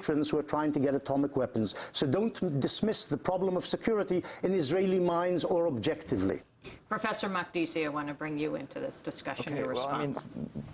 patrons who are trying to get atomic weapons. So don't dismiss the problem of security in Israeli minds or objectively. Professor Makdisi, I want to bring you into this discussion to respond. Well,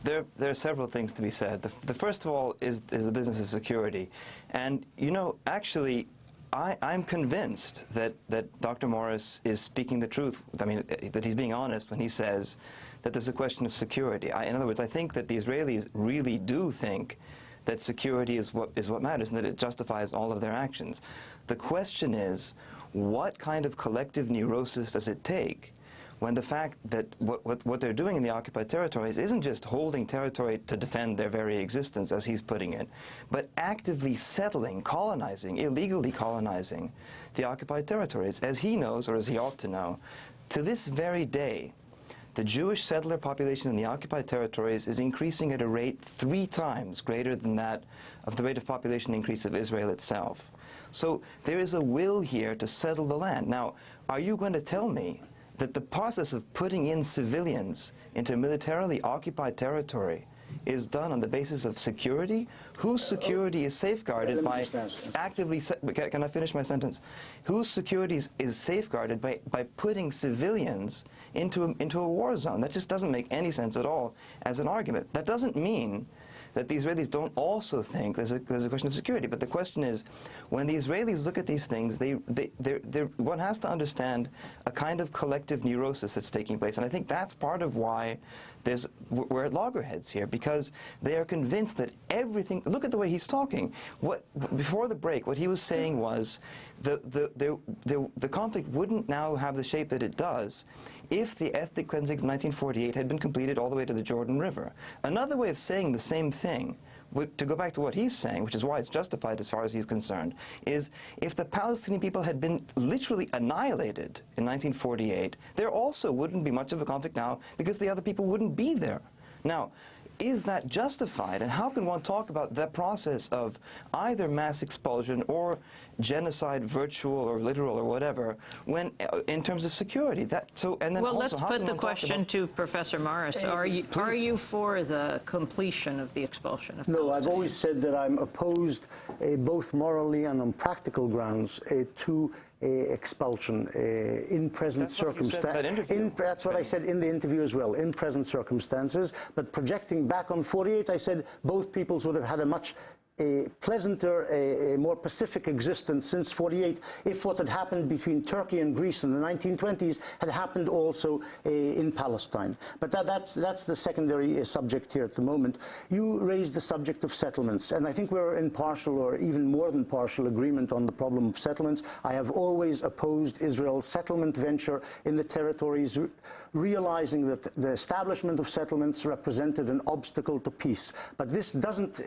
I mean, there are several things to be said. The first of all is the business of security. And, you know, actually, I'm convinced that Dr. Morris is speaking the truth. I mean, that he's being honest when he says that there's a question of security. In other words, I think that the Israelis really do think that security is what matters and that it justifies all of their actions. The question is, what kind of collective neurosis does it take when the fact that what they're doing in the occupied territories isn't just holding territory to defend their very existence, as he's putting it, but actively settling, colonizing, illegally colonizing the occupied territories, as he knows, or as he ought to know. To this very day, the Jewish settler population in the occupied territories is increasing at a rate 3 times greater than that of the rate of population increase of Israel itself. So there is a will here to settle the land. Now, are you going to tell me that the process of putting in civilians into militarily occupied territory is done on the basis of security? Whose security is safeguarded by actively... Can I finish my sentence? Whose security is safeguarded by putting civilians into a war zone? That just doesn't make any sense at all as an argument. That doesn't mean that the Israelis don't also think there's a question of security. But the question is, when the Israelis look at these things, one has to understand a kind of collective neurosis that's taking place. And I think that's part of why we're at loggerheads here, because they are convinced that everything... Look at the way he's talking. Before the break, what he was saying was the conflict wouldn't now have the shape that it does if the ethnic cleansing of 1948 had been completed all the way to the Jordan River. Another way of saying the same thing, to go back to what he's saying, which is why it's justified as far as he's concerned, is if the Palestinian people had been literally annihilated in 1948, there also wouldn't be much of a conflict now because the other people wouldn't be there. Now, is that justified? And how can one talk about that process of either mass expulsion or genocide, virtual or literal or whatever, when in terms of security? Well, let's put the question to Professor Morris. Are you for the completion of the expulsion of Palestine? No, I've always said that I'm opposed, both morally and on practical grounds, to expulsion in present circumstances. That's what I said in the interview as well, in present circumstances. But projecting back on 48, I said both peoples would have had a much pleasanter, a more pacific existence since 48 if what had happened between Turkey and Greece in the 1920s had happened also in Palestine. But that's the secondary subject here at the moment. You raised the subject of settlements, and I think we're in partial or even more than partial agreement on the problem of settlements. I have always opposed Israel's settlement venture in the territories, realizing that the establishment of settlements represented an obstacle to peace. But this doesn't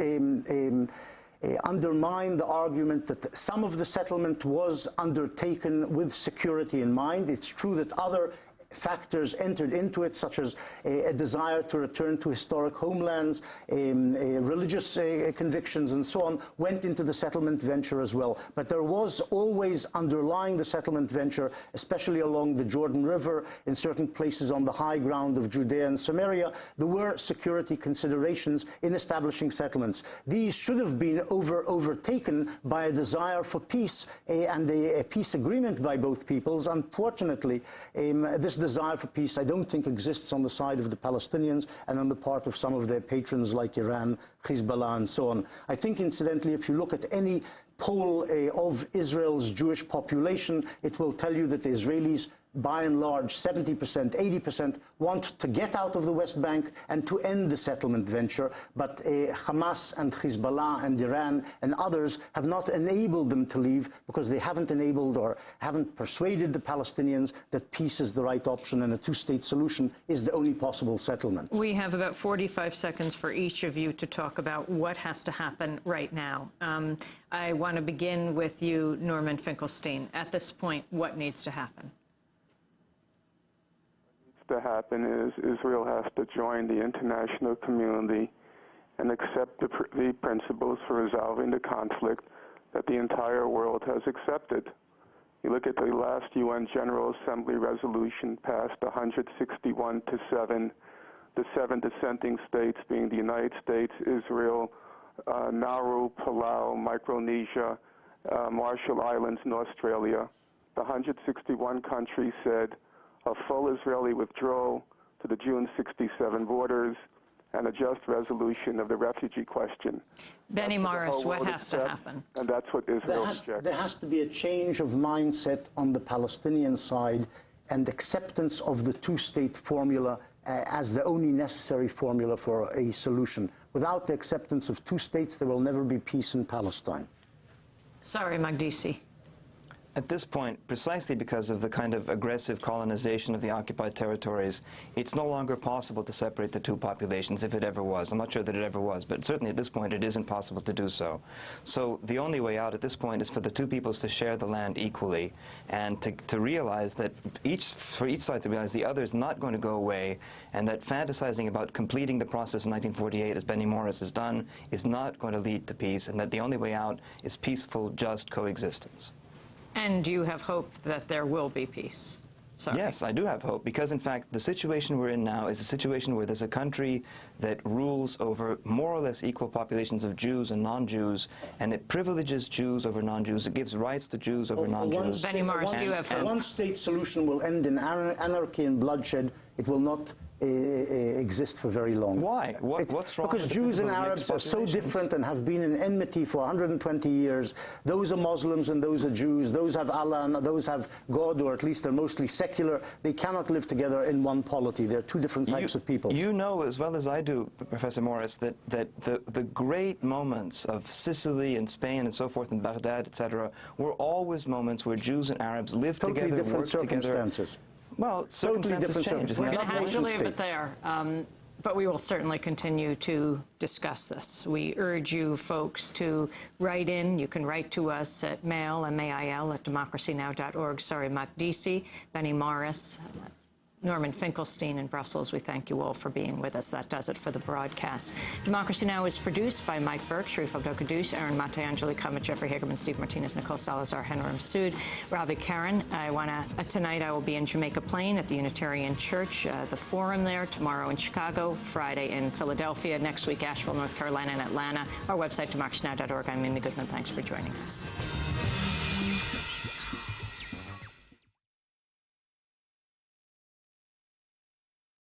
undermine the argument that some of the settlement was undertaken with security in mind. It's true that other factors entered into it, such as a desire to return to historic homelands, religious convictions and so on, went into the settlement venture as well. But there was always underlying the settlement venture, especially along the Jordan River, in certain places on the high ground of Judea and Samaria, there were security considerations in establishing settlements. These should have been overtaken by a desire for peace and a peace agreement by both peoples. Unfortunately, this desire for peace, I don't think, exists on the side of the Palestinians and on the part of some of their patrons like Iran, Hezbollah, and so on. I think, incidentally, if you look at any poll of Israel's Jewish population, it will tell you that the Israelis, by and large, 70%, 80% want to get out of the West Bank and to end the settlement venture. But Hamas and Hezbollah and Iran and others have not enabled them to leave because they haven't enabled or haven't persuaded the Palestinians that peace is the right option and a two-state solution is the only possible settlement. We have about 45 seconds for each of you to talk about what has to happen right now. I want to begin with you, Norman Finkelstein. At this point, what needs to happen? To happen is Israel has to join the international community and accept the principles for resolving the conflict that the entire world has accepted. You look at the last UN General Assembly resolution passed 161 to 7, the 7 dissenting states being the United States, Israel, Nauru, Palau, Micronesia, Marshall Islands, and Australia. The 161 countries said a full Israeli withdrawal to the June 67 borders and a just resolution of the refugee question. Benny Morris, what has to happen? And that's what Israel rejects. There has to be a change of mindset on the Palestinian side and acceptance of the two-state formula as the only necessary formula for a solution. Without the acceptance of two states, there will never be peace in Palestine. Saree Makdisi. At this point, precisely because of the kind of aggressive colonization of the occupied territories, it's no longer possible to separate the two populations, if it ever was. I'm not sure that it ever was, but certainly at this point it isn't possible to do so. So the only way out at this point is for the two peoples to share the land equally and to realize that for each side to realize the other is not going to go away, and that fantasizing about completing the process of 1948, as Benny Morris has done, is not going to lead to peace, and that the only way out is peaceful, just coexistence. And you have hope that there will be peace? Sorry. Yes, I do have hope, because in fact the situation we're in now is a situation where there's a country that rules over more or less equal populations of Jews and non-Jews, and it privileges Jews over non-Jews. It gives rights to Jews over non-Jews. Benny Morris, do you have hope? A one-state solution will end in anarchy and bloodshed. It will not exist for very long. Why? What's wrong? Because Jews and Arabs are so different and have been in enmity for 120 years. Those are Muslims and those are Jews. Those have Allah and those have God, or at least they're mostly secular. They cannot live together in one polity. They're two different types of people. You know as well as I do, Professor Morris, that the great moments of Sicily and Spain and so forth and Baghdad, etc., were always moments where Jews and Arabs lived together, worked circumstances. Well, circumstances change. We're going to have to leave it there, but we will certainly continue to discuss this. We urge you folks to write in. You can write to us at mail, M-A-I-L, at democracynow.org. Saree Makdisi, Benny Morris, Norman Finkelstein in Brussels. We thank you all for being with us. That does it for the broadcast. Democracy Now! Is produced by Mike Burke, Sharif Abdel-Qaddous, Aaron Mate, Angelique Cummett, Jeffrey Hagerman, Steve Martinez, Nicole Salazar, Henry Massoud, Ravi Karen. Tonight I will be in Jamaica Plain at the Unitarian Church, the Forum there, tomorrow in Chicago, Friday in Philadelphia, next week Asheville, North Carolina, and Atlanta. Our website, democracynow.org. I'm Amy Goodman. Thanks for joining us.